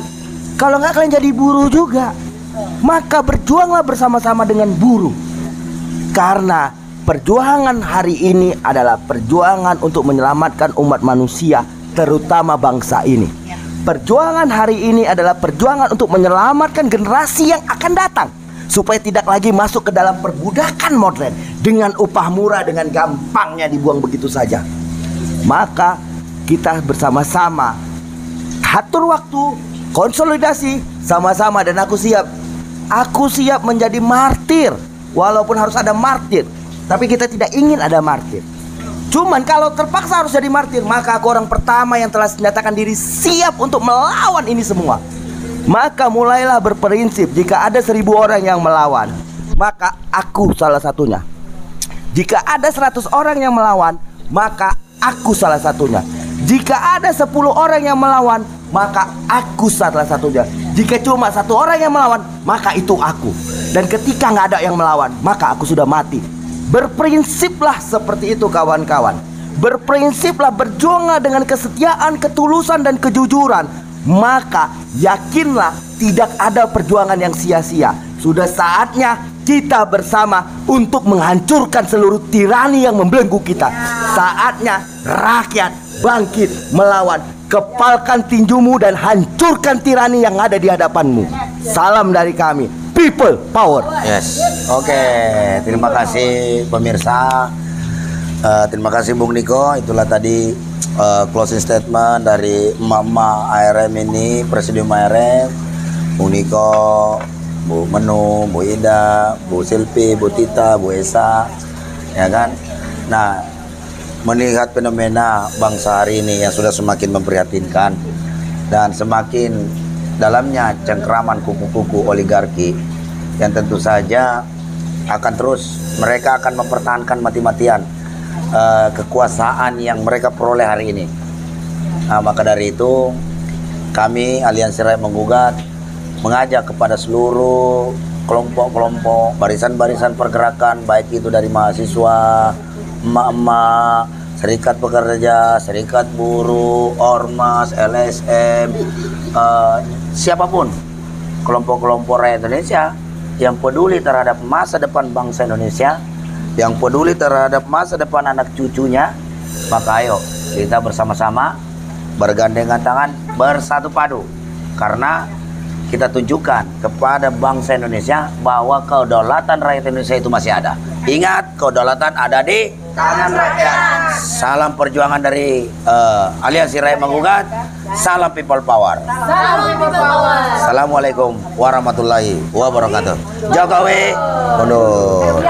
Kalau nggak, kalian jadi buruh juga. Maka berjuanglah bersama-sama dengan buruh, karena perjuangan hari ini adalah perjuangan untuk menyelamatkan umat manusia, terutama bangsa ini. Perjuangan hari ini adalah perjuangan untuk menyelamatkan generasi yang akan datang, supaya tidak lagi masuk ke dalam perbudakan modern dengan upah murah, dengan gampangnya dibuang begitu saja. Maka kita bersama-sama atur waktu, konsolidasi sama-sama, dan aku siap menjadi martir, walaupun harus ada martir. Tapi kita tidak ingin ada martir. Cuman kalau terpaksa harus jadi martir, maka aku orang pertama yang telah menyatakan diri siap untuk melawan ini semua. Maka mulailah berprinsip, jika ada 1000 orang yang melawan, maka aku salah satunya. Jika ada 100 orang yang melawan, maka aku salah satunya. Jika ada 10 orang yang melawan, maka aku salah satunya. Jika cuma 1 orang yang melawan, maka itu aku. Dan ketika nggak ada yang melawan, maka aku sudah mati. Berprinsiplah seperti itu kawan-kawan. Berprinsiplah, berjuanglah dengan kesetiaan, ketulusan, dan kejujuran. Maka yakinlah tidak ada perjuangan yang sia-sia. Sudah saatnya kita bersama untuk menghancurkan seluruh tirani yang membelenggu kita. Saatnya rakyat bangkit melawan. Kepalkan tinjumu dan hancurkan tirani yang ada di hadapanmu. Salam dari kami, People Power. Yes. Oke, terima kasih pemirsa. Terima kasih Bung Niko. Itulah tadi closing statement dari emak-emak ARM ini, Presidium ARM. Bung Niko, Bu Menu, Bu Ida, Bu Silpi, Bu Tita, Bu Esa, ya kan. Nah, melihat fenomena bangsa hari ini yang sudah semakin memprihatinkan dan semakin dalamnya cengkraman kuku-kuku oligarki yang tentu saja akan terus, mereka akan mempertahankan mati-matian kekuasaan yang mereka peroleh hari ini. Nah, maka dari itu kami Aliansi Rakyat Menggugat mengajak kepada seluruh kelompok-kelompok, barisan-barisan pergerakan, baik itu dari mahasiswa, emak-emak, serikat pekerja, serikat buruh, ormas, LSM, siapapun kelompok-kelompok rakyat Indonesia yang peduli terhadap masa depan bangsa Indonesia, yang peduli terhadap masa depan anak cucunya, maka ayo kita bersama-sama bergandengan tangan, bersatu padu, karena kita tunjukkan kepada bangsa Indonesia bahwa kedaulatan rakyat Indonesia itu masih ada. Ingat, kedaulatan ada di tangan rakyat. Salam perjuangan dari Aliansi Rakyat Menggugat. Salam People Power. Salam People Power. Assalamualaikum warahmatullahi wabarakatuh. Jokowi mundur.